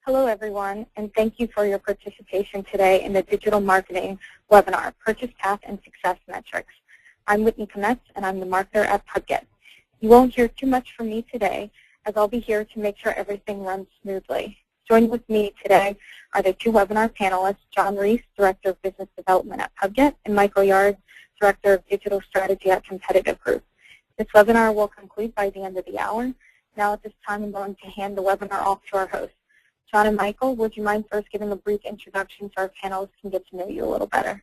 Hello, everyone, and thank you for your participation today in the digital marketing webinar, Purchase Path and Success Metrics. I'm Whitney Kometz, and I'm the marketer at Pubget. You won't hear too much from me today, as I'll be here to make sure everything runs smoothly. Joining with me today are the two webinar panelists, John Reese, Director of Business Development at Pubget, and Michael Yard, Director of Digital Strategy at Competitive Group. This webinar will conclude by the end of the hour. Now at this time, I'm going to hand the webinar off to our hosts. John and Michael, would you mind first giving a brief introduction so our panelists can get to know you a little better?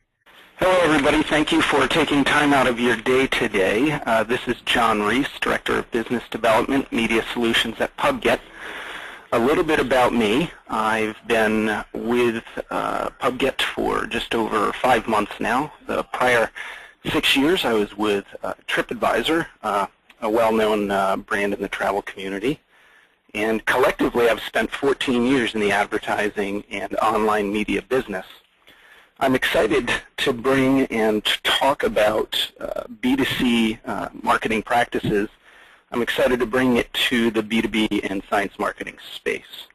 Hello, everybody. Thank you for taking time out of your day today. This is John Reese, Director of Business Development, Media Solutions at Pubget. A little bit about me. I've been with Pubget for just over 5 months now. The prior 6 years I was with TripAdvisor, a well-known brand in the travel community. And collectively, I've spent 14 years in the advertising and online media business. I'm excited to bring and talk about B2C marketing practices. I'm excited to bring it to the B2B and science marketing space.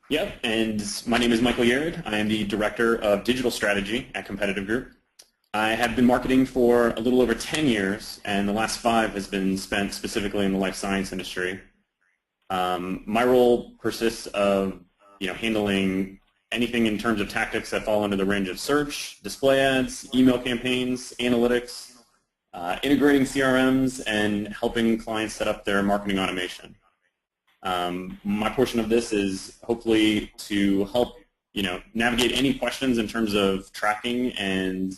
Yep, and my name is Michael Yard. I am the Director of Digital Strategy at Competitive Group. I have been marketing for a little over 10 years, and the last 5 has been spent specifically in the life science industry. My role persists of handling anything in terms of tactics that fall under the range of search, display ads, email campaigns, analytics, integrating CRMs, and helping clients set up their marketing automation. My portion of this is hopefully to help navigate any questions in terms of tracking and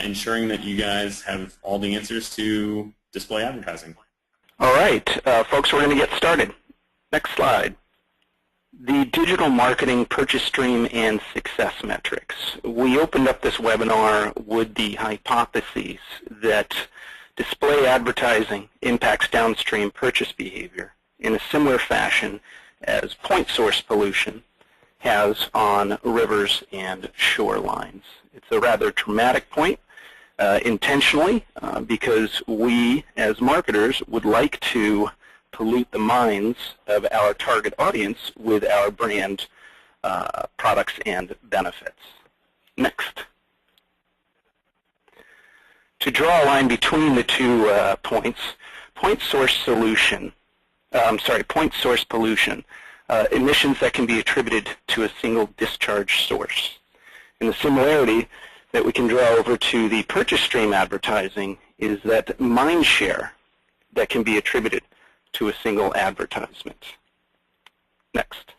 ensuring that you guys have all the answers to display advertising. All right, folks, we're going to get started. Next slide. The digital marketing purchase stream and success metrics. We opened up this webinar with the hypothesis that display advertising impacts downstream purchase behavior in a similar fashion as point source pollution has on rivers and shorelines. It's a rather dramatic point, intentionally, because we as marketers would like to pollute the minds of our target audience with our brand products and benefits. Next. To draw a line between the two points, point source pollution, emissions that can be attributed to a single discharge source. And the similarity that we can draw over to the purchase stream advertising is that mind share that can be attributed to a single advertisement. Next.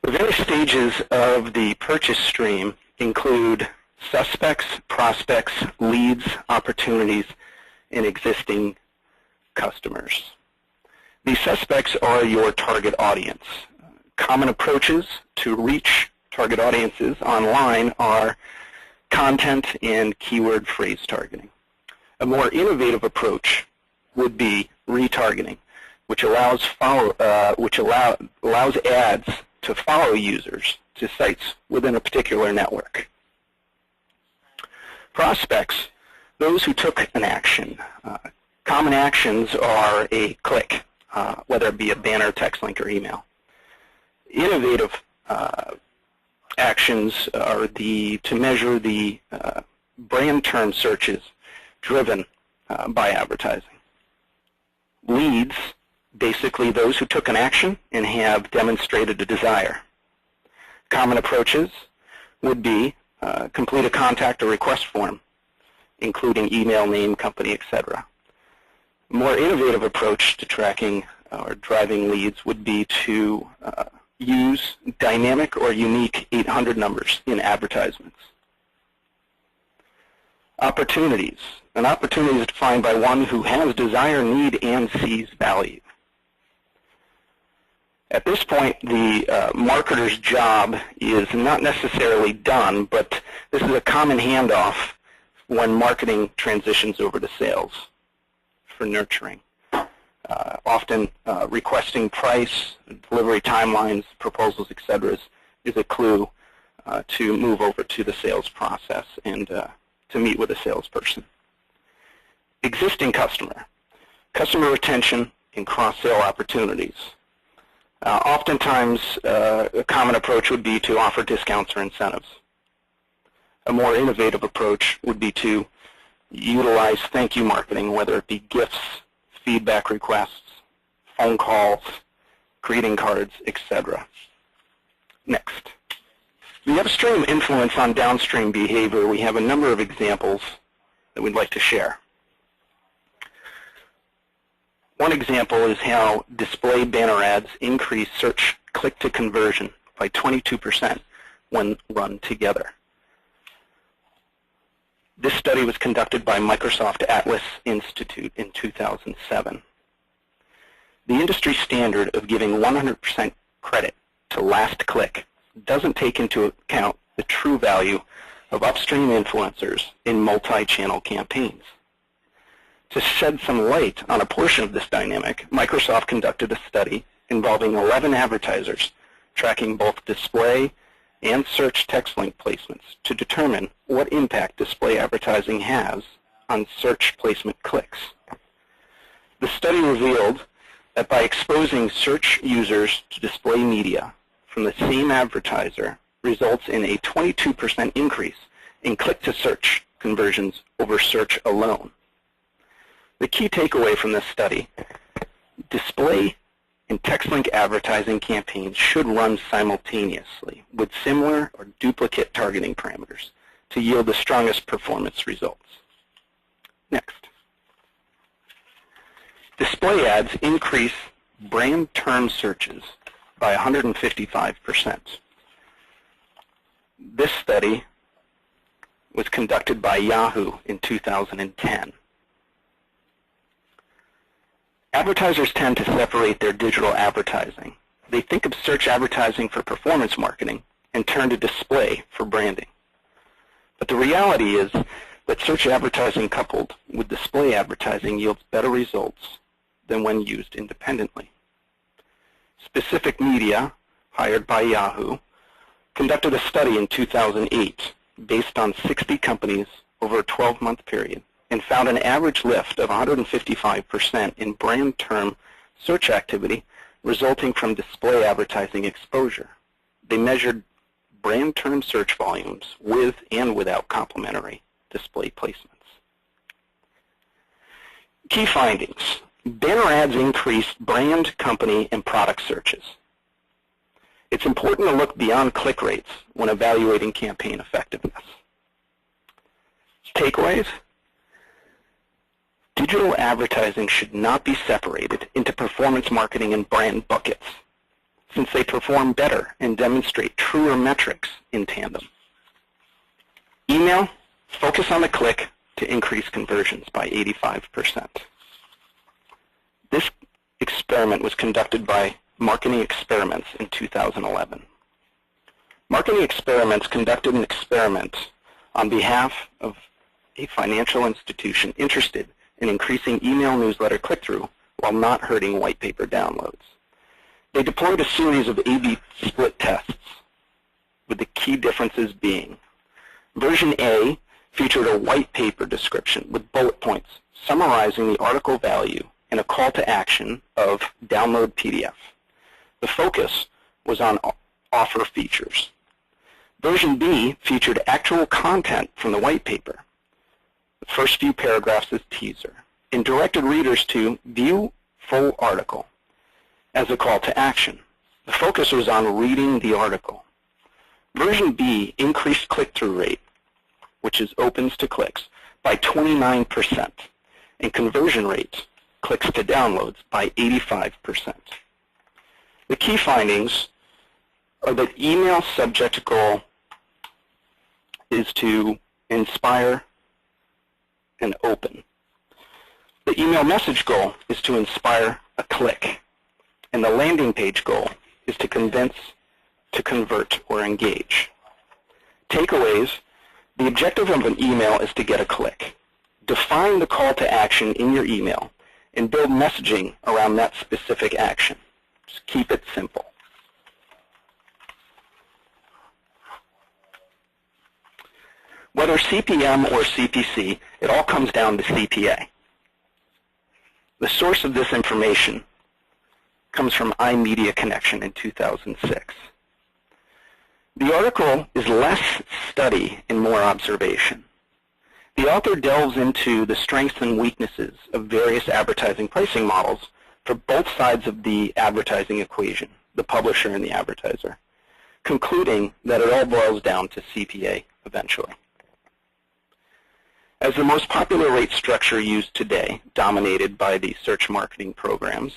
The various stages of the purchase stream include suspects, prospects, leads, opportunities, and existing customers. These suspects are your target audience. Common approaches to reach target audiences online are content and keyword phrase targeting. A more innovative approach would be retargeting, which allows ads to follow users to sites within a particular network. Prospects, those who took an action. Common actions are a click, whether it be a banner, text link, or email. Innovative actions are to measure the brand term searches driven by advertising. Leads, basically those who took an action and have demonstrated a desire. Common approaches would be complete a contact or request form, including email, name, company, etc. A more innovative approach to tracking or driving leads would be to use dynamic or unique 800 numbers in advertisements. Opportunities. An opportunity is defined by one who has desire, need, and sees value. At this point, the marketer's job is not necessarily done, but this is a common handoff when marketing transitions over to sales for nurturing. Often requesting price, delivery timelines, proposals, etc. is a clue to move over to the sales process and to meet with a salesperson. Existing customer retention and cross-sale opportunities. Oftentimes, a common approach would be to offer discounts or incentives. A more innovative approach would be to utilize thank you marketing, whether it be gifts, feedback requests, phone calls, greeting cards, etc. Next. The upstream influence on downstream behavior, we have a number of examples that we'd like to share. One example is how display banner ads increase search click-to conversion by 22% when run together. This study was conducted by Microsoft Atlas Institute in 2007. The industry standard of giving 100% credit to last click doesn't take into account the true value of upstream influencers in multi-channel campaigns. To shed some light on a portion of this dynamic, Microsoft conducted a study involving 11 advertisers tracking both display and search text link placements to determine what impact display advertising has on search placement clicks. The study revealed that by exposing search users to display media from the same advertiser results in a 22% increase in click-to-search conversions over search alone. The key takeaway from this study, display and text link advertising campaigns should run simultaneously with similar or duplicate targeting parameters to yield the strongest performance results. Next. Display ads increase brand term searches by 155%. This study was conducted by Yahoo in 2010. Advertisers tend to separate their digital advertising. They think of search advertising for performance marketing and turn to display for branding. But the reality is that search advertising coupled with display advertising yields better results than when used independently. Specific Media, hired by Yahoo, conducted a study in 2008 based on 60 companies over a 12-month period and found an average lift of 155% in brand term search activity resulting from display advertising exposure. They measured brand term search volumes with and without complementary display placements. Key findings. Banner ads increased brand, company, and product searches. It's important to look beyond click rates when evaluating campaign effectiveness. Takeaways. Digital advertising should not be separated into performance marketing and brand buckets, since they perform better and demonstrate truer metrics in tandem. Email, focus on the click to increase conversions by 85%. This experiment was conducted by Marketing Experiments in 2011. Marketing Experiments conducted an experiment on behalf of a financial institution interested in increasing email newsletter click-through while not hurting white paper downloads. They deployed a series of A/B split tests, with the key differences being version A featured a white paper description with bullet points summarizing the article value and a call to action of download PDF. The focus was on offer features. Version B featured actual content from the white paper, the first few paragraphs as teaser, and directed readers to view full article as a call to action. The focus was on reading the article. Version B increased click-through rate, which is opens to clicks, by 29%, and conversion rate, clicks to downloads, by 85%. The key findings are that email subject goal is to inspire and open. The email message goal is to inspire a click, and the landing page goal is to convince, to convert, or engage. Takeaways: the objective of an email is to get a click. Define the call to action in your email and build messaging around that specific action. Just keep it simple. Whether CPM or CPC, it all comes down to CPA. The source of this information comes from iMedia Connection in 2006. The article is less study and more observation. The author delves into the strengths and weaknesses of various advertising pricing models for both sides of the advertising equation, the publisher and the advertiser, concluding that it all boils down to CPA eventually. As the most popular rate structure used today, dominated by the search marketing programs,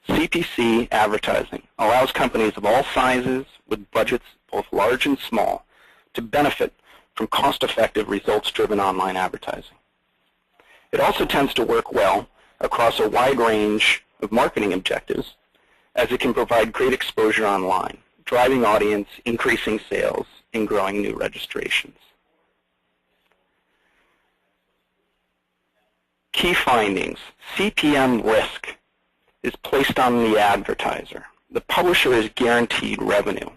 CPC advertising allows companies of all sizes with budgets both large and small to benefit from cost-effective, results-driven online advertising. It also tends to work well across a wide range of marketing objectives, as it can provide great exposure online, driving audience, increasing sales, and growing new registrations. Key findings. CPM risk is placed on the advertiser. The publisher is guaranteed revenue,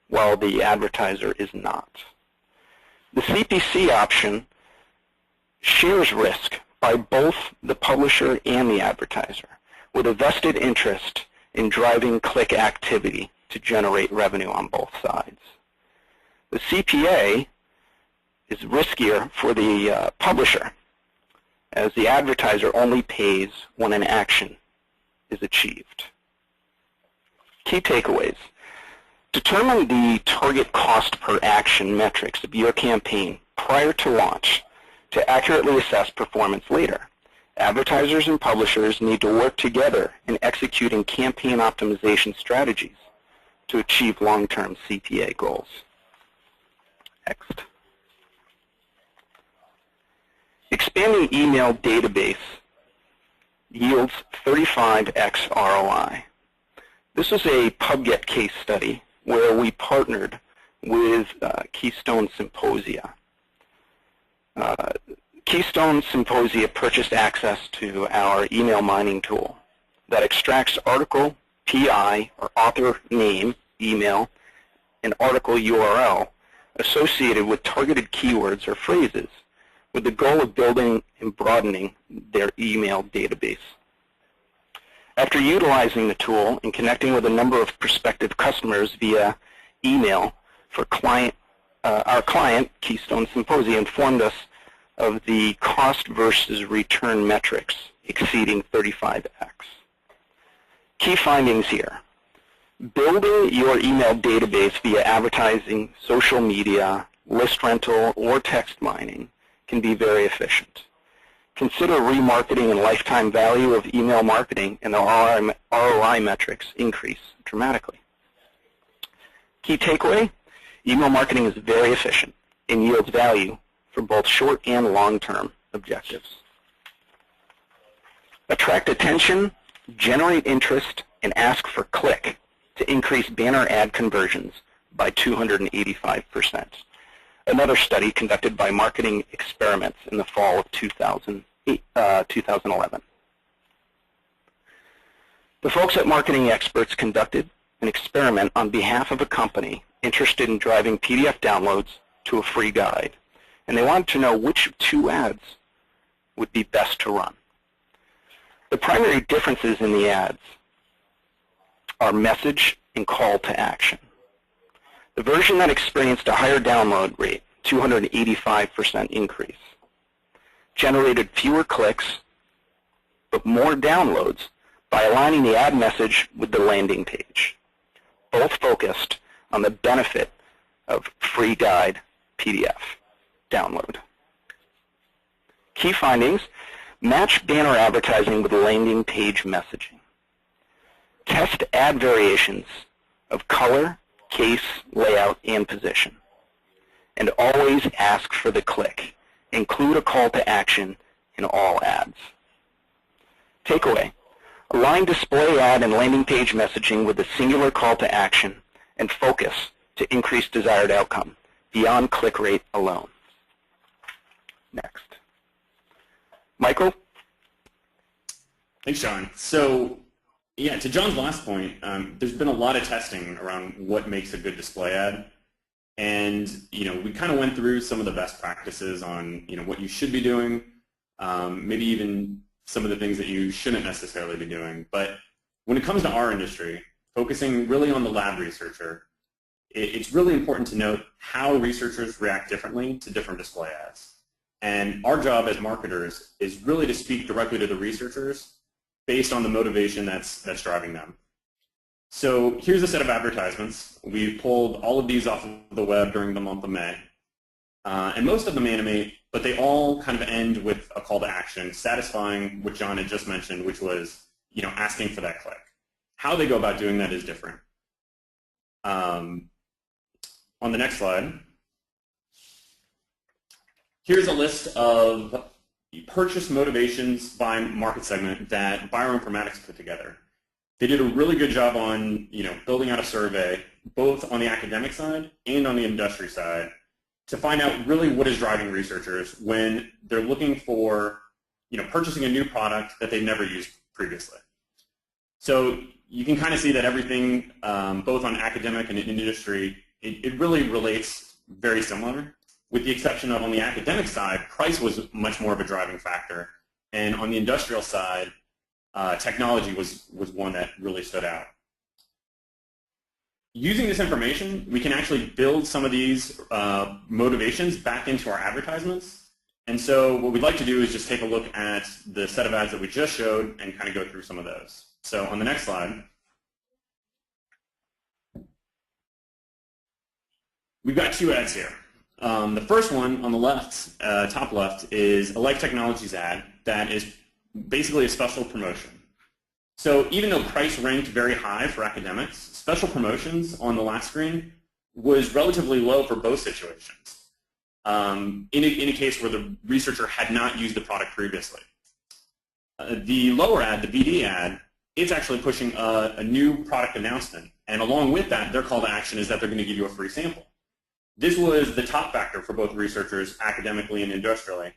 while the advertiser is not. The CPC option shares risk by both the publisher and the advertiser, with a vested interest in driving click activity to generate revenue on both sides. The CPA is riskier for the publisher, as the advertiser only pays when an action is achieved. Key takeaways. Determine the target cost per action metrics of your campaign prior to launch to accurately assess performance later. Advertisers and publishers need to work together in executing campaign optimization strategies to achieve long-term CPA goals. Next. Expanding email database yields 35x ROI. This is a Pubget case study where we partnered with Keystone Symposia. Keystone Symposia purchased access to our email mining tool that extracts article, PI, or author name, email, and article URL associated with targeted keywords or phrases, with the goal of building and broadening their email database. After utilizing the tool and connecting with a number of prospective customers via email, our client, Keystone Symposia, informed us of the cost versus return metrics exceeding 35x. Key findings here. Building your email database via advertising, social media, list rental, or text mining can be very efficient. Consider remarketing and lifetime value of email marketing, and the ROI metrics increase dramatically. Key takeaway, email marketing is very efficient and yields value for both short and long-term objectives. Attract attention, generate interest, and ask for click to increase banner ad conversions by 285%. Another study conducted by Marketing Experiments in the fall of 2011. The folks at Marketing Experts conducted an experiment on behalf of a company interested in driving PDF downloads to a free guide, and they wanted to know which two ads would be best to run. The primary differences in the ads are message and call to action. The version that experienced a higher download rate, 285% increase, generated fewer clicks but more downloads by aligning the ad message with the landing page. Both focused on the benefit of free guide PDF download. Key findings, match banner advertising with landing page messaging. Test ad variations of color, case, layout, and position. And always ask for the click. Include a call to action in all ads. Takeaway, align display ad and landing page messaging with a singular call to action and focus to increase desired outcome beyond click rate alone. Next. Michael? Thanks, John. So, yeah, to John's last point, there's been a lot of testing around what makes a good display ad. And, we kind of went through some of the best practices on, what you should be doing, maybe even some of the things that you shouldn't necessarily be doing. But When it comes to our industry, focusing really on the lab researcher, it's really important to note how researchers react differently to different display ads. And our job as marketers is really to speak directly to the researchers based on the motivation that's driving them. So here's a set of advertisements. We've pulled all of these off of the web during the month of May. And most of them animate, but they all kind of end with a call to action, satisfying what John had just mentioned, which was, asking for that click. How they go about doing that is different. On the next slide, here's a list of purchase motivations by market segment that bioinformatics put together. They did a really good job on, building out a survey, both on the academic side and on the industry side, to find out really what is driving researchers when they're looking for, purchasing a new product that they've never used previously. So you can kind of see that everything, both on academic and in industry, it really relates very similar, with the exception of on the academic side, price was much more of a driving factor, and on the industrial side, technology was one that really stood out. Using this information, we can actually build some of these motivations back into our advertisements. And so what we'd like to do is just take a look at the set of ads that we just showed and kind of go through some of those. So on the next slide, we've got two ads here. The first one on the left, top left, is a Life Technologies ad that is basically a special promotion. So even though price ranked very high for academics, special promotions on the last screen was relatively low for both situations, in a case where the researcher had not used the product previously. The lower ad, the BD ad, it's actually pushing a new product announcement, and along with that, their call to action is that they're going to give you a free sample. This was the top factor for both researchers, academically and industrially,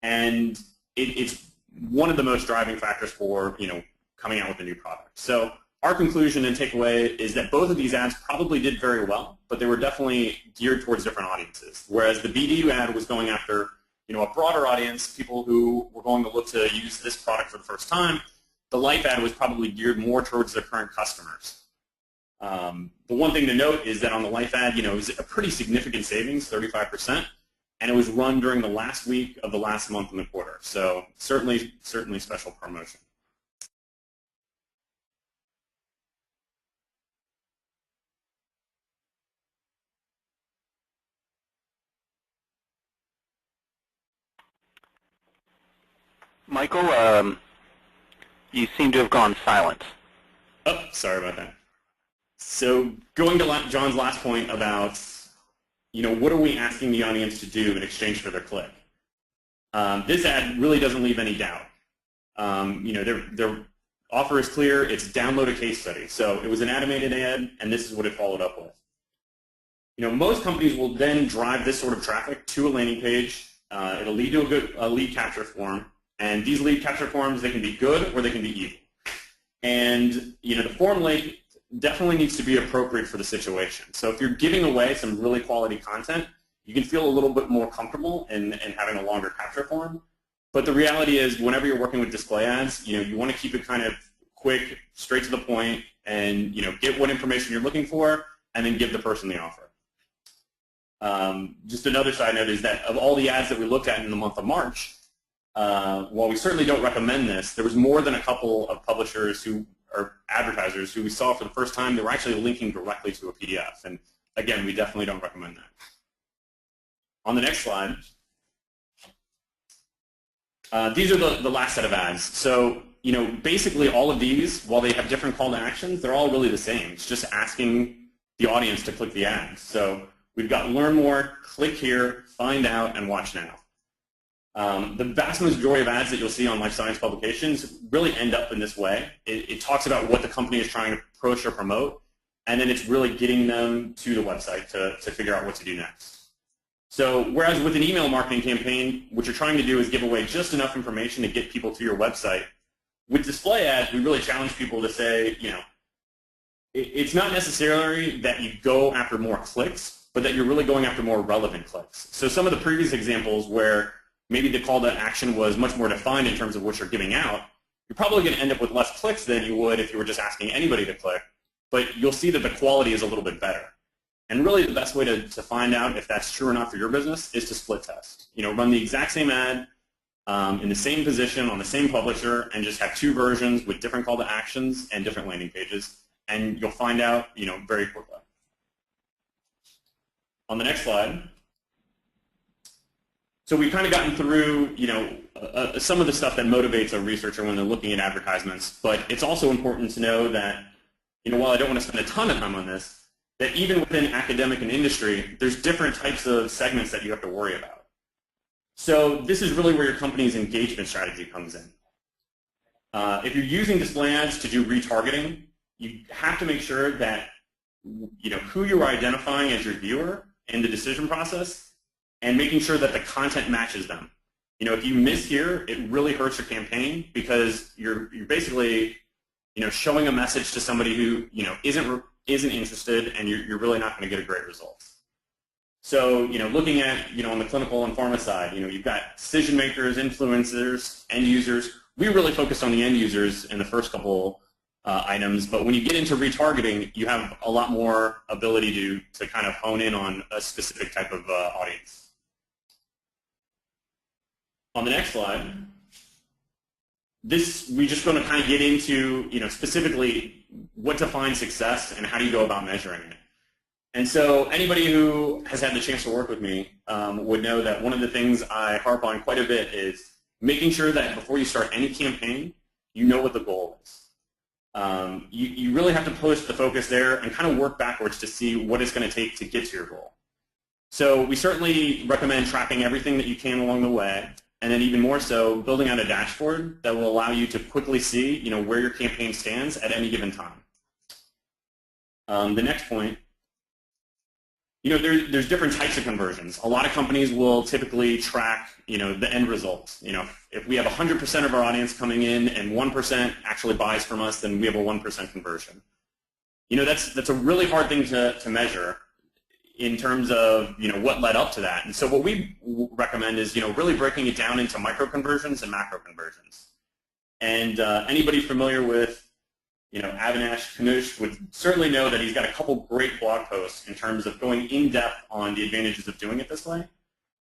and it's one of the most driving factors for coming out with a new product. So our conclusion and takeaway is that both of these ads probably did very well, but they were definitely geared towards different audiences. Whereas the BDU ad was going after a broader audience, people who were going to look to use this product for the first time. The Life ad was probably geared more towards their current customers. The one thing to note is that on the Life ad, it was a pretty significant savings, 35%, and it was run during the last week of the last month in the quarter. So certainly special promotion. Michael, you seem to have gone silent. Oh, sorry about that. So going to John's last point about, what are we asking the audience to do in exchange for their click? This ad really doesn't leave any doubt. Their offer is clear. It's download a case study. So it was an animated ad, and this is what it followed up with. Most companies will then drive this sort of traffic to a landing page. It'll lead to a lead capture form. And these lead capture forms, they can be good or they can be evil. And the form link definitely needs to be appropriate for the situation. So if you're giving away some really quality content, you can feel a little bit more comfortable in having a longer capture form. But the reality is, whenever you're working with display ads, you want to keep it kind of quick, straight to the point, and get what information you're looking for, and then give the person the offer. Just another side note is that of all the ads that we looked at in the month of March, while we certainly don't recommend this, there was more than a couple of publishers or advertisers who we saw for the first time that were actually linking directly to a PDF. And again, we definitely don't recommend that. On the next slide, these are the last set of ads. So, basically all of these, while they have different call to actions, they're all really the same. It's just asking the audience to click the ads. So we've got learn more, click here, find out, and watch now. The vast majority of ads that you'll see on life science publications really end up in this way. It talks about what the company is trying to push or promote, and then it's really getting them to the website to figure out what to do next. So whereas with an email marketing campaign, what you're trying to do is give away just enough information to get people to your website, with display ads, we really challenge people to say, it's not necessarily that you go after more clicks, but that you're really going after more relevant clicks. So some of the previous examples where maybe the call to action was much more defined in terms of what you're giving out, You're probably going to end up with less clicks than you would if you were just asking anybody to click, but you'll see that the quality is a little bit better. And really the best way to find out if that's true or not for your business is to split test. Run the exact same ad in the same position on the same publisher and just have two versions with different call to actions and different landing pages, and you'll find out very quickly. On the next slide, so we've kind of gotten through some of the stuff that motivates a researcher when they're looking at advertisements, but it's also important to know that while I don't want to spend a ton of time on this, that even within academic and industry, there's different types of segments that you have to worry about. So this is really where your company's engagement strategy comes in. If you're using display ads to do retargeting, you have to make sure that who you're identifying as your viewer in the decision process and making sure that the content matches them. If you miss here, it really hurts your campaign because you're basically showing a message to somebody who isn't interested, and you're really not going to get a great result. So looking at on the clinical and pharma side, you've got decision makers, influencers, end users. We really focused on the end users in the first couple items, but when you get into retargeting, you have a lot more ability to kind of hone in on a specific type of audience. On the next slide, we're just going to kind of get into specifically what defines success and how do you go about measuring it. And so anybody who has had the chance to work with me would know that one of the things I harp on quite a bit is making sure that before you start any campaign, you know what the goal is. You really have to push the focus there and kind of work backwards to see what it's going to take to get to your goal. So we certainly recommend tracking everything that you can along the way, and then even more so, building out a dashboard that will allow you to quickly see where your campaign stands at any given time. The next point, there's different types of conversions. A lot of companies will typically track the end results. If we have 100% of our audience coming in and 1% actually buys from us, then we have a 1% conversion. That's a really hard thing to measure in terms of what led up to that. And so what we recommend is really breaking it down into micro conversions and macro conversions. And anybody familiar with Avinash Kanush would certainly know that he's got a couple great blog posts in terms of going in depth on the advantages of doing it this way.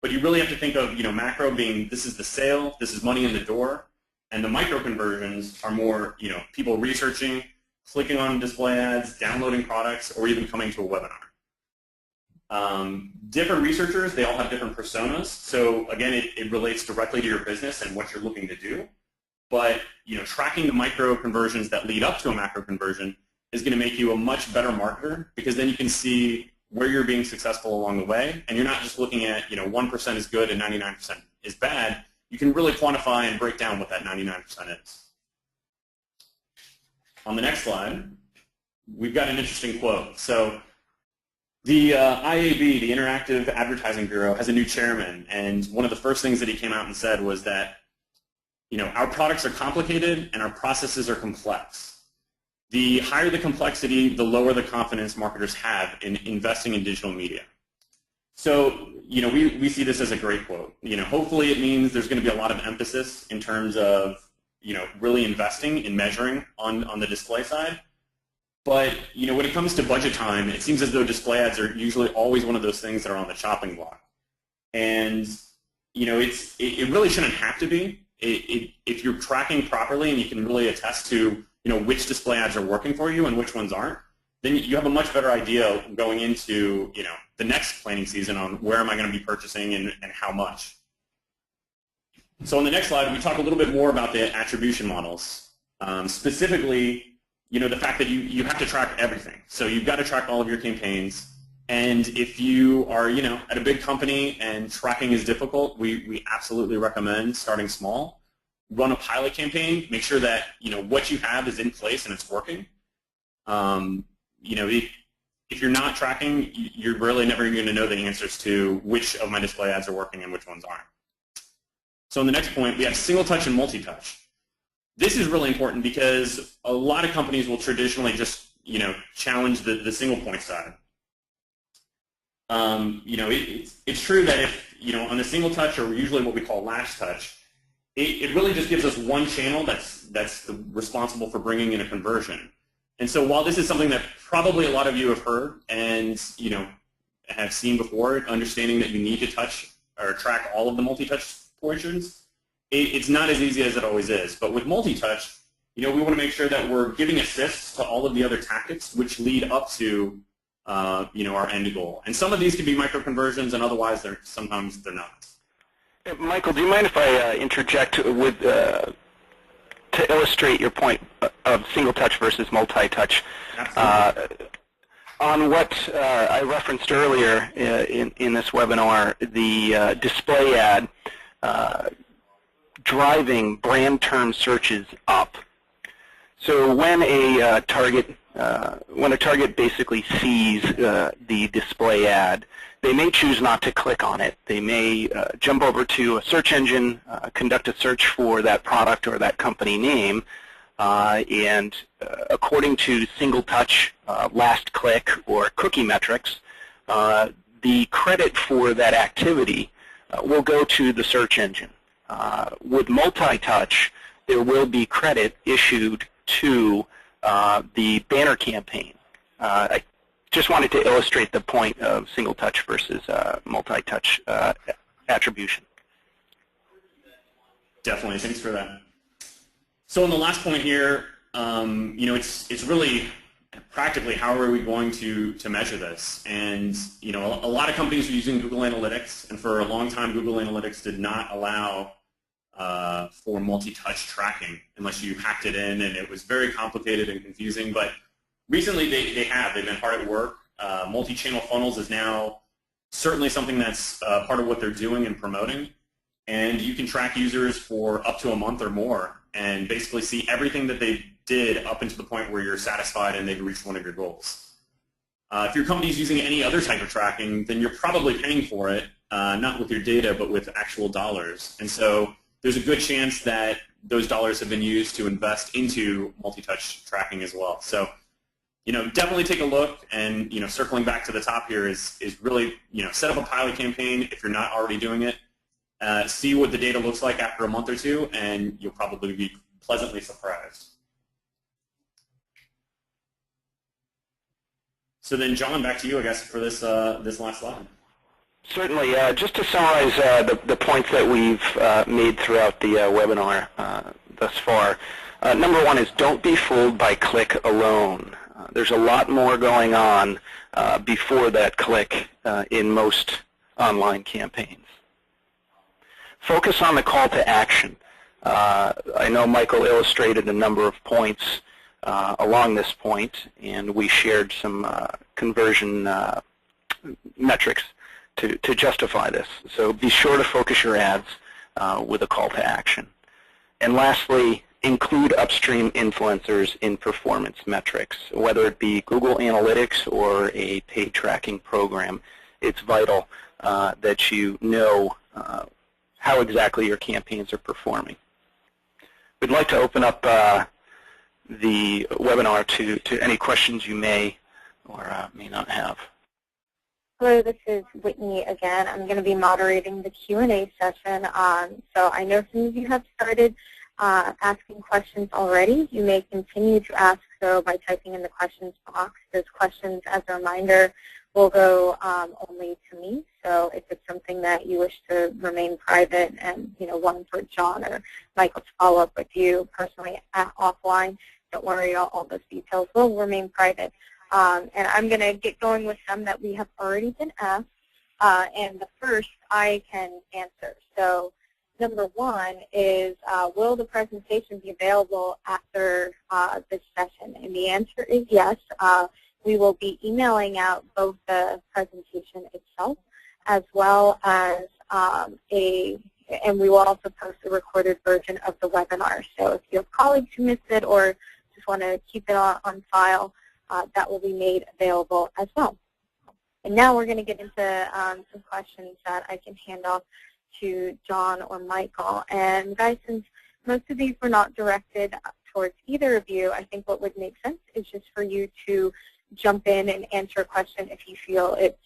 But you really have to think of macro being this is the sale, this is money in the door, and the micro conversions are more people researching, clicking on display ads, downloading products, or even coming to a webinar. Different researchers, they all have different personas. So again, it relates directly to your business and what you're looking to do. But tracking the micro conversions that lead up to a macro conversion is going to make you a much better marketer, because then you can see where you're being successful along the way, and you're not just looking at 1% is good and 99% is bad. You can really quantify and break down what that 99% is. On the next slide, we've got an interesting quote. So the IAB, the Interactive Advertising Bureau, has a new chairman, and one of the first things that he came out and said was that our products are complicated and our processes are complex. The higher the complexity, the lower the confidence marketers have in investing in digital media. So, we see this as a great quote. Hopefully it means there's going to be a lot of emphasis in terms of, really investing in measuring on the display side. But, when it comes to budget time, it seems as though display ads are usually always one of those things that are on the chopping block. And, it really shouldn't have to be. If you're tracking properly and you can really attest to which display ads are working for you and which ones aren't, then you have a much better idea going into the next planning season on where am I going to be purchasing and how much. So on the next slide, we talk a little bit more about the attribution models. Specifically, the fact that you have to track everything. So you've got to track all of your campaigns. And if you are, at a big company and tracking is difficult, we absolutely recommend starting small. Run a pilot campaign. Make sure that what you have is in place and it's working. If you're not tracking, you're really never going to know the answers to which of my display ads are working and which ones aren't. So on the next point, we have single touch and multi-touch. This is really important because a lot of companies will traditionally just challenge the single point side. It's true that if on the single touch, or usually what we call last touch, it really just gives us one channel that's responsible for bringing in a conversion. And so while this is something that probably a lot of you have heard and have seen before, understanding that you need to touch or track all of the multi-touch portions, it's not as easy as it always is. But with multi-touch, we want to make sure that we're giving assists to all of the other tactics which lead up to our end goal. And some of these can be micro-conversions, and otherwise sometimes they're not. Michael, do you mind if I interject with to illustrate your point of single touch versus multi-touch? On what I referenced earlier in this webinar, the display ad driving brand term searches up. So when a target basically sees the display ad, they may choose not to click on it. They may jump over to a search engine, conduct a search for that product or that company name, and according to single touch, last click, or cookie metrics, the credit for that activity will go to the search engine. With multi-touch, there will be credit issued to the banner campaign. I just wanted to illustrate the point of single touch versus multi-touch attribution. Definitely, thanks for that. So on the last point here, it's really practically how are we going to measure this? And a lot of companies are using Google Analytics, and for a long time Google Analytics did not allow for multi-touch tracking unless you hacked it in, and it was very complicated and confusing. But recently they've been hard at work. Multi-channel funnels is now certainly something that's part of what they're doing and promoting, and you can track users for up to a month or more and basically see everything that they did up until the point where you're satisfied and they've reached one of your goals. If your company's using any other type of tracking, then you're probably paying for it, not with your data, but with actual dollars. And so there's a good chance that those dollars have been used to invest into multi-touch tracking as well. So, definitely take a look, and, circling back to the top here is really, set up a pilot campaign if you're not already doing it. See what the data looks like after a month or two, and you'll probably be pleasantly surprised. So then, John, back to you, I guess, for this last slide. Certainly. Just to summarize the points that we've made throughout the webinar thus far, number one is don't be fooled by click alone. There's a lot more going on before that click in most online campaigns. Focus on the call to action. I know Michael illustrated a number of points along this point, and we shared some conversion metrics to justify this. So be sure to focus your ads with a call to action. And lastly, include upstream influencers in performance metrics, whether it be Google Analytics or a paid tracking program. It's vital that you know how exactly your campaigns are performing. We'd like to open up the webinar to any questions you may or may not have. Hello, this is Whitney again. I'm going to be moderating the Q&A session. So I know some of you have started asking questions already. You may continue to ask so by typing in the questions box. Those questions, as a reminder, will go only to me. So if it's something that you wish to remain private and, one for John or Michael to follow up with you personally offline, don't worry, all those details will remain private. And I'm going to get going with some that we have already been asked. And the first I can answer. So number one is, will the presentation be available after this session? And the answer is yes. We will be emailing out both the presentation itself as well as and we will also post a recorded version of the webinar. So if you have colleagues who missed it or just want to keep it on file, that will be made available as well. And now we're going to get into some questions that I can hand off to John or Michael. And guys, since most of these were not directed towards either of you, I think what would make sense is just for you to jump in and answer a question if you feel it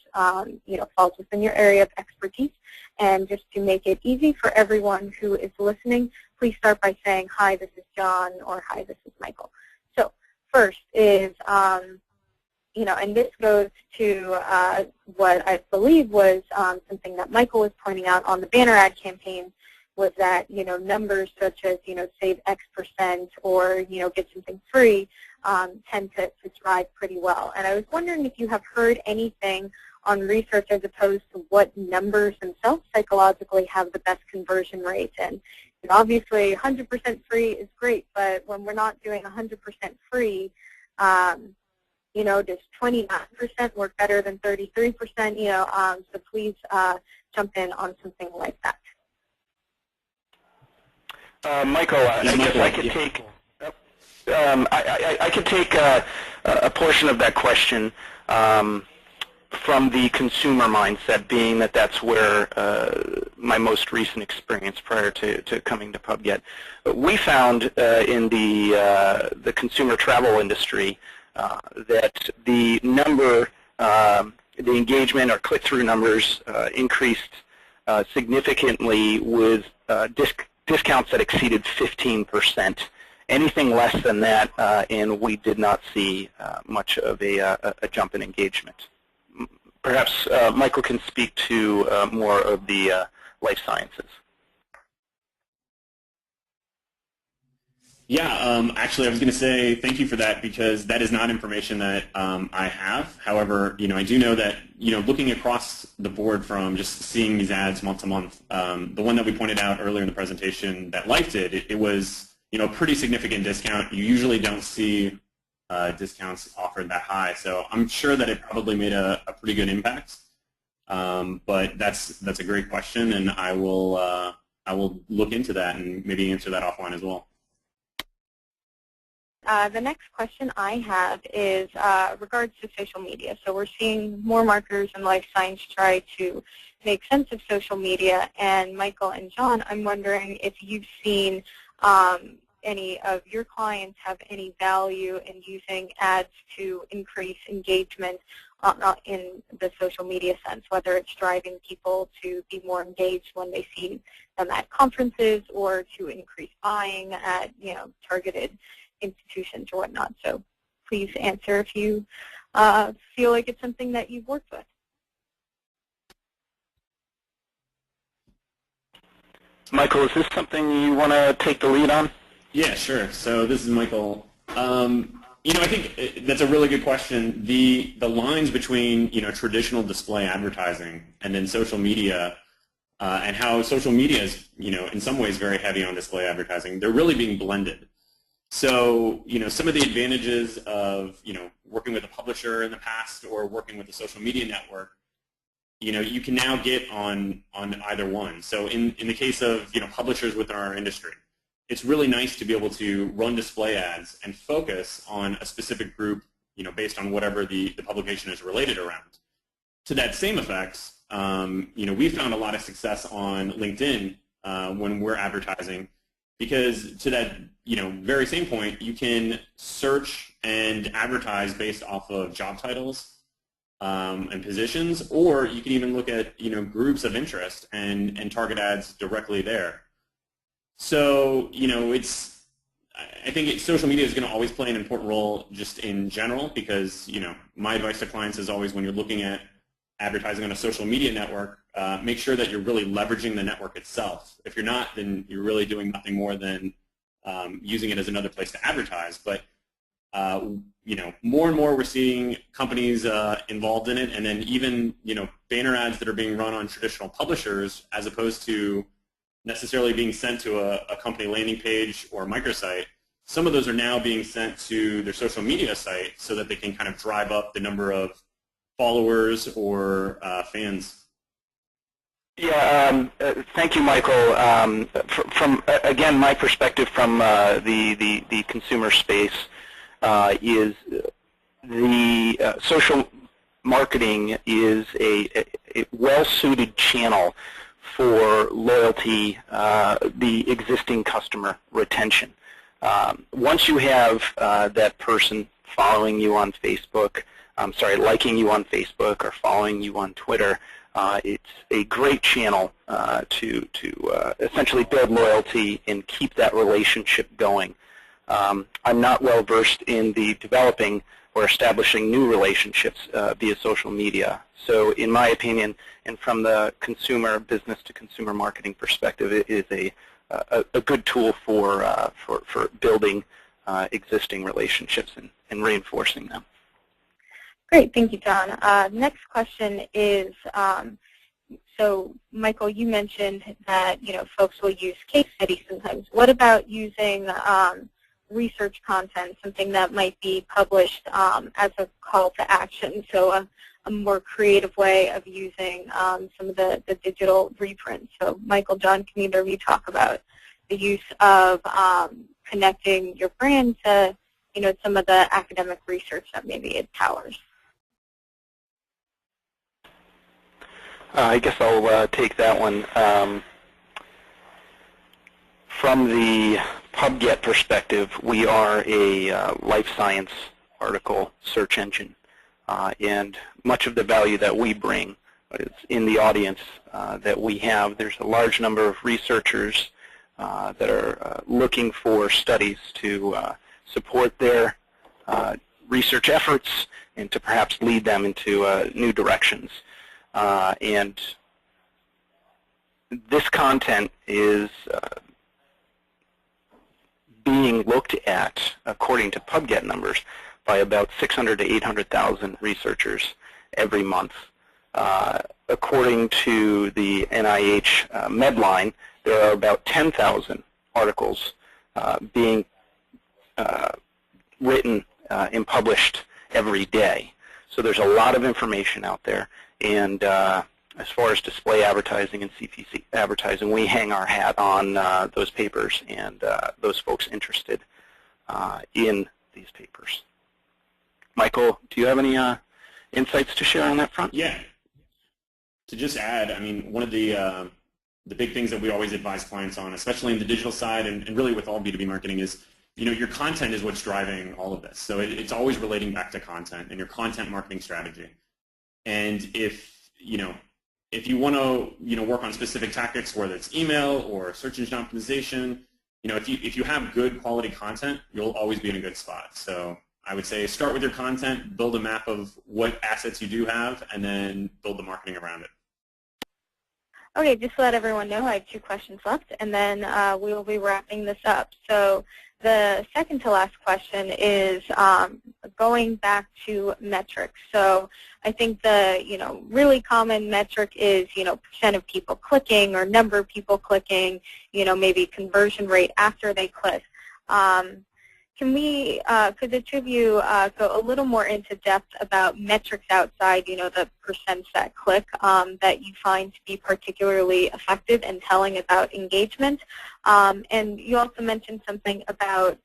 falls within your area of expertise. And just to make it easy for everyone who is listening, please start by saying, hi, this is John, or hi, this is Michael. So first is, and this goes to what I believe was something that Michael was pointing out on the banner ad campaign, was that, numbers such as, save X% or, get something free tend to thrive pretty well. And I was wondering if you have heard anything on research as opposed to what numbers themselves psychologically have the best conversion rate. And obviously 100% free is great, but when we're not doing 100% free, does 29% work better than 33%? So please jump in on something like that. Michael, I guess I could take I could take a portion of that question from the consumer mindset, being that that's where my most recent experience prior to coming to Pubget. We found in the consumer travel industry that the number, the engagement or click-through numbers increased significantly with discounts that exceeded 15%. Anything less than that, and we did not see much of a jump in engagement. Perhaps Michael can speak to more of the life sciences. Yeah, actually I was going to say thank you for that, because that is not information that I have. However, I do know that, looking across the board from just seeing these ads month to month, the one that we pointed out earlier in the presentation that Life did, it was a pretty significant discount. You usually don't see discounts offered that high, so I'm sure that it probably made a pretty good impact. But that's a great question, and I will look into that and maybe answer that offline as well. The next question I have is regards to social media. So we're seeing more marketers in life science try to make sense of social media. And Michael and John, I'm wondering if you've seen any of your clients have any value in using ads to increase engagement, not in the social media sense, whether it's driving people to be more engaged when they see them at conferences or to increase buying at targeted institutions or whatnot. So please answer if you feel like it's something that you've worked with. Michael, is this something you want to take the lead on? Yeah, sure. So this is Michael. I think that's a really good question. The lines between traditional display advertising and then social media, and how social media is in some ways very heavy on display advertising, they're really being blended. So some of the advantages of working with a publisher in the past or working with a social media network, you can now get on either one. So in the case of publishers within our industry, it's really nice to be able to run display ads and focus on a specific group, based on whatever the publication is related around. To that same effect, we found a lot of success on LinkedIn when we're advertising, because to that very same point, you can search and advertise based off of job titles and positions, or you can even look at groups of interest and target ads directly there. So I think social media is going to always play an important role just in general, because my advice to clients is always, when you're looking at advertising on a social media network, make sure that you're really leveraging the network itself. If you're not, then you're really doing nothing more than using it as another place to advertise. But more and more we're seeing companies involved in it, and then even banner ads that are being run on traditional publishers, as opposed to necessarily being sent to a company landing page or microsite. Some of those are now being sent to their social media site so that they can kind of drive up the number of followers or fans. Yeah, thank you, Michael. From again, my perspective from the consumer space is the social marketing is a well-suited channel for loyalty, the existing customer retention. Once you have that person following you on Facebook, liking you on Facebook or following you on Twitter, it's a great channel to essentially build loyalty and keep that relationship going. I'm not well versed in the developing or establishing new relationships via social media. So in my opinion, and from the consumer, business to consumer marketing perspective, it is a good tool for building existing relationships and reinforcing them. Great, thank you, John. Next question is, so Michael, you mentioned that folks will use case studies sometimes. What about using research content, something that might be published as a call to action? So a more creative way of using some of the digital reprints. So Michael, John, can either of you talk about the use of connecting your brand to some of the academic research that maybe it powers? I guess I'll take that one. From the Pubget perspective, we are a life science article search engine, and much of the value that we bring is in the audience that we have. There's a large number of researchers that are looking for studies to support their research efforts and to perhaps lead them into new directions. And this content is being looked at, according to Pubget numbers, by about 600 to 800,000 researchers every month. According to the NIH Medline, there are about 10,000 articles being written and published every day. So there's a lot of information out there. And as far as display advertising and CPC advertising, we hang our hat on those papers and those folks interested in these papers. Michael, do you have any insights to share on that front? Yeah. To just add, I mean, one of the big things that we always advise clients on, especially in the digital side and really with all B2B marketing, is your content is what's driving all of this. So it's always relating back to content and your content marketing strategy. And if you want to work on specific tactics, whether it's email or search engine optimization, if you have good quality content, you'll always be in a good spot. So I would say start with your content, build a map of what assets you do have, and then build the marketing around it. Okay, just to let everyone know, I have 2 questions left, and then we will be wrapping this up. So the second to last question is going back to metrics. So I think the really common metric is percent of people clicking or number of people clicking, maybe conversion rate after they click. Can we, could the two of you go a little more into depth about metrics outside, the percents that click that you find to be particularly effective in telling about engagement? And you also mentioned something about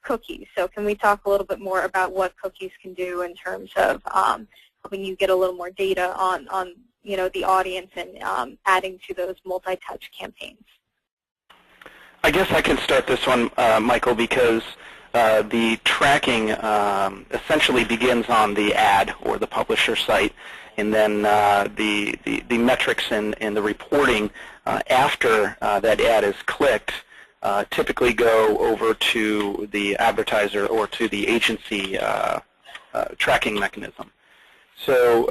cookies. So can we talk a little bit more about what cookies can do in terms of helping you get a little more data on the audience and adding to those multi-touch campaigns? I guess I can start this one, Michael, because the tracking essentially begins on the ad or the publisher site, and then the metrics and the reporting after that ad is clicked typically go over to the advertiser or to the agency tracking mechanism. So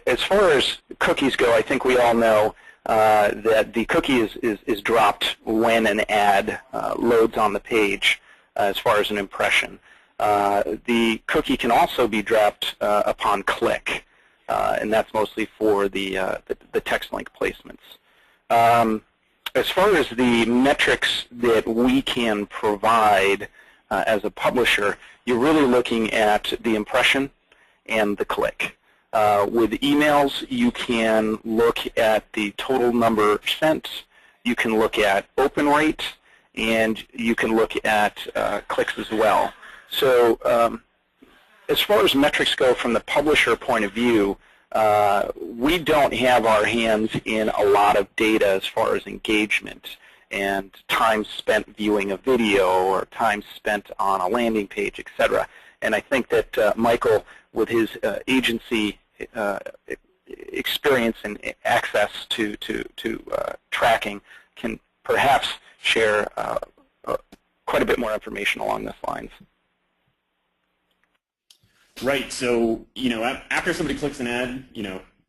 as far as cookies go, I think we all know that the cookie is dropped when an ad loads on the page as far as an impression. The cookie can also be dropped upon click, and that's mostly for the text link placements. As far as the metrics that we can provide as a publisher, you're really looking at the impression and the click. With emails, you can look at the total number sent, you can look at open rate, and you can look at clicks as well. So as far as metrics go from the publisher point of view, we don't have our hands in a lot of data as far as engagement and time spent viewing a video or time spent on a landing page, etc. And I think that Michael with his agency experience and access to tracking, can perhaps share quite a bit more information along this lines. Right. So, after somebody clicks an ad,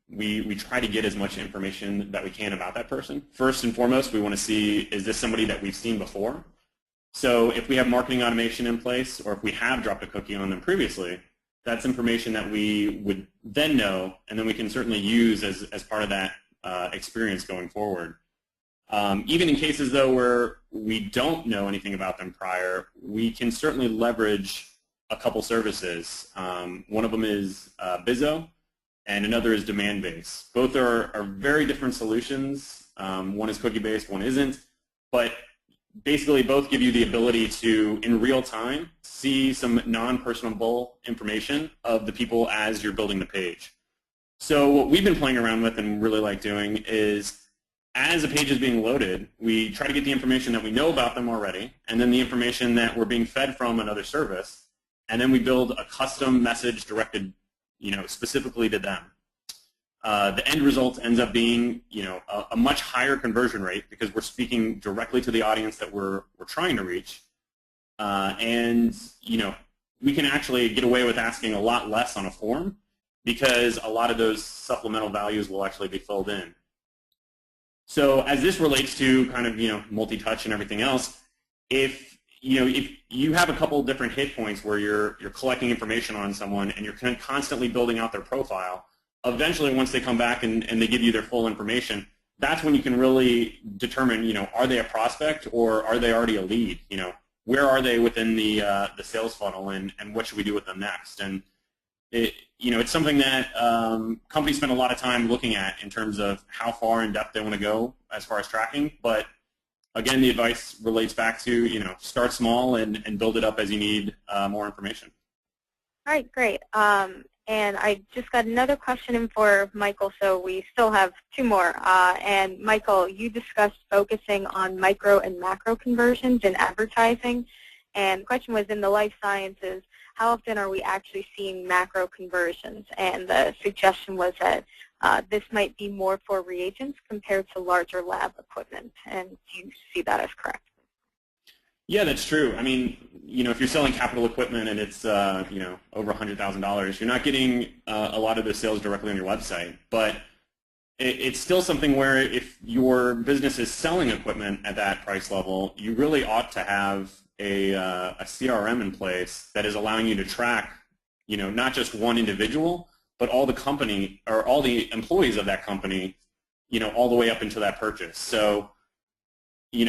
we try to get as much information that we can about that person. First and foremost, we want to see, is this somebody that we've seen before? So if we have marketing automation in place, or if we have dropped a cookie on them previously, that's information that we would then know, and then we can certainly use as part of that experience going forward. Even in cases, though, where we don't know anything about them prior, we can certainly leverage a couple services. One of them is Bizzo, and another is demand-based. Both are very different solutions. One is cookie-based, one isn't, but basically both give you the ability to, in real time, see some non-personable information of the people as you're building the page. So what we've been playing around with and really like doing is, as a page is being loaded, we try to get the information that we know about them already, and then the information that we're being fed from another service, and then we build a custom message directed, specifically to them. The end result ends up being, a much higher conversion rate because we're speaking directly to the audience that we're trying to reach, and we can actually get away with asking a lot less on a form because a lot of those supplemental values will actually be filled in. So as this relates to kind of multi-touch and everything else, if you have a couple different hit points where you're collecting information on someone and you're constantly building out their profile, eventually once they come back and they give you their full information, that's when you can really determine, are they a prospect or are they already a lead? Where are they within the sales funnel, and what should we do with them next? And it's something that companies spend a lot of time looking at in terms of how far in depth they want to go as far as tracking. But again, the advice relates back to, start small and build it up as you need more information. All right, great. And I just got another question in for Michael, so we still have two more. And Michael, you discussed focusing on micro and macro conversions in advertising. And the question was, in the life sciences, how often are we actually seeing macro conversions? And the suggestion was that this might be more for reagents compared to larger lab equipment. And do you see that as correct? Yeah, that's true. I mean, if you're selling capital equipment and it's, over $100,000, you're not getting a lot of those sales directly on your website. But it's still something where if your business is selling equipment at that price level, you really ought to have a CRM in place that is allowing you to track, not just one individual, but all the company or all the employees of that company, all the way up into that purchase. So,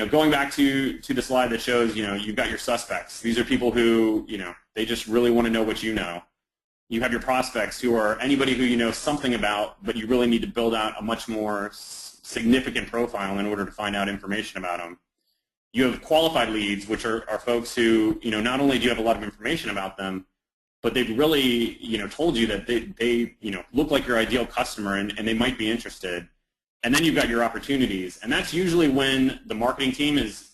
going back to the slide that shows, you've got your suspects. These are people who, they just really want to know what you know. You have your prospects, who are anybody who you know something about, but you really need to build out a much more significant profile in order to find out information about them. You have qualified leads, which are folks who, not only do you have a lot of information about them, but they've really, told you that they look like your ideal customer and they might be interested. And then you've got your opportunities. And that's usually when the marketing team is,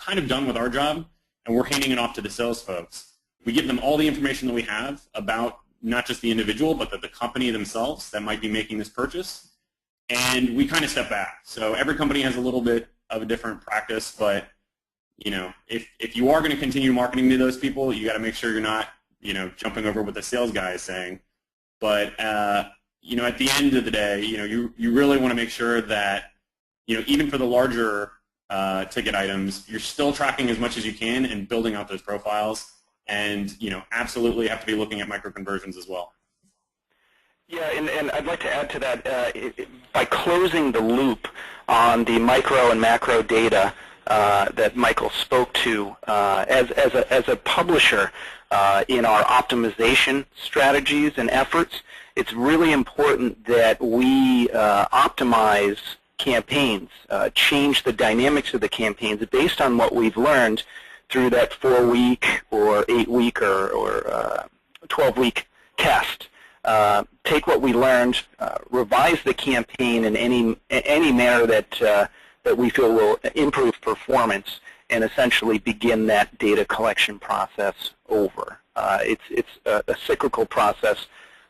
kind of done with our job, and we're handing it off to the sales folks. We give them all the information that we have about not just the individual, but the company themselves that might be making this purchase. And we kind of step back. So every company has a little bit of a different practice, but if you are going to continue marketing to those people, you got to make sure you're not jumping over what the sales guy is saying. But at the end of the day, you really want to make sure that even for the larger ticket items, you're still tracking as much as you can and building out those profiles, and absolutely have to be looking at micro conversions as well. Yeah, and I'd like to add to that, by closing the loop on the micro and macro data that Michael spoke to, as a publisher in our optimization strategies and efforts, it's really important that we optimize campaigns, change the dynamics of the campaigns based on what we've learned through that 4-week or 8-week or 12-week test. Take what we learned, revise the campaign in any manner that we feel will improve performance, and essentially begin that data collection process over. It's a cyclical process,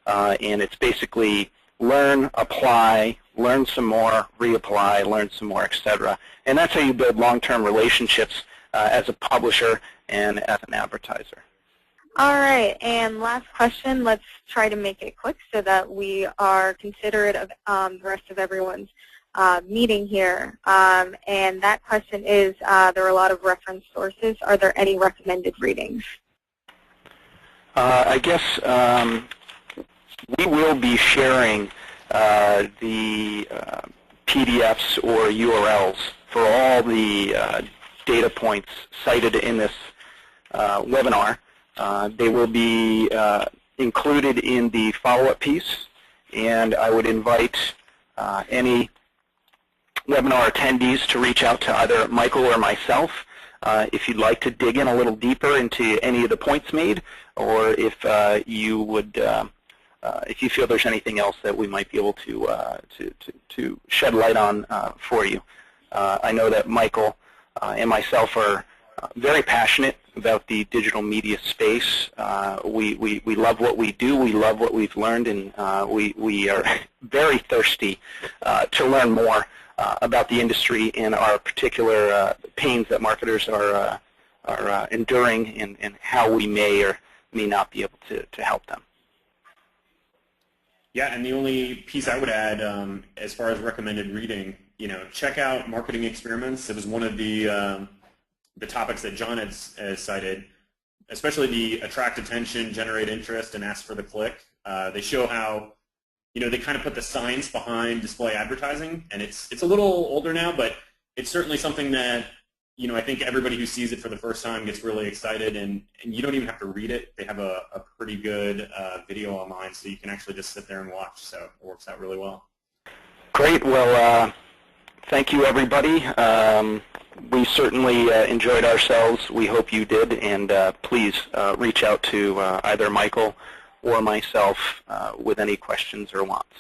and it's basically learn, apply, learn some more, reapply, learn some more, etc. And that's how you build long-term relationships as a publisher and as an advertiser. All right, and last question. Let's try to make it quick so that we are considerate of the rest of everyone's meeting here. And that question is, there are a lot of reference sources. Are there any recommended readings? I guess we will be sharing the PDFs or URLs for all the data points cited in this webinar. They will be included in the follow-up piece, and I would invite any webinar attendees to reach out to either Michael or myself if you'd like to dig in a little deeper into any of the points made, or if you would, if you feel there's anything else that we might be able to shed light on for you. I know that Michael and myself are very passionate about the digital media space. We love what we do. We love what we've learned, and we are very thirsty to learn more about the industry and our particular pains that marketers are enduring, and how we may or may not be able to help them. Yeah, and the only piece I would add as far as recommended reading, check out Marketing Experiments. It was one of the topics that John has cited, especially the attract attention, generate interest, and ask for the click. They show how, they kind of put the science behind display advertising, and it's a little older now, but it's certainly something that, I think everybody who sees it for the first time gets really excited, and you don't even have to read it. They have a pretty good video online, so you can actually just sit there and watch, so it works out really well. Great. Well, thank you, everybody. We certainly enjoyed ourselves. We hope you did, and please reach out to either Michael or myself with any questions or wants.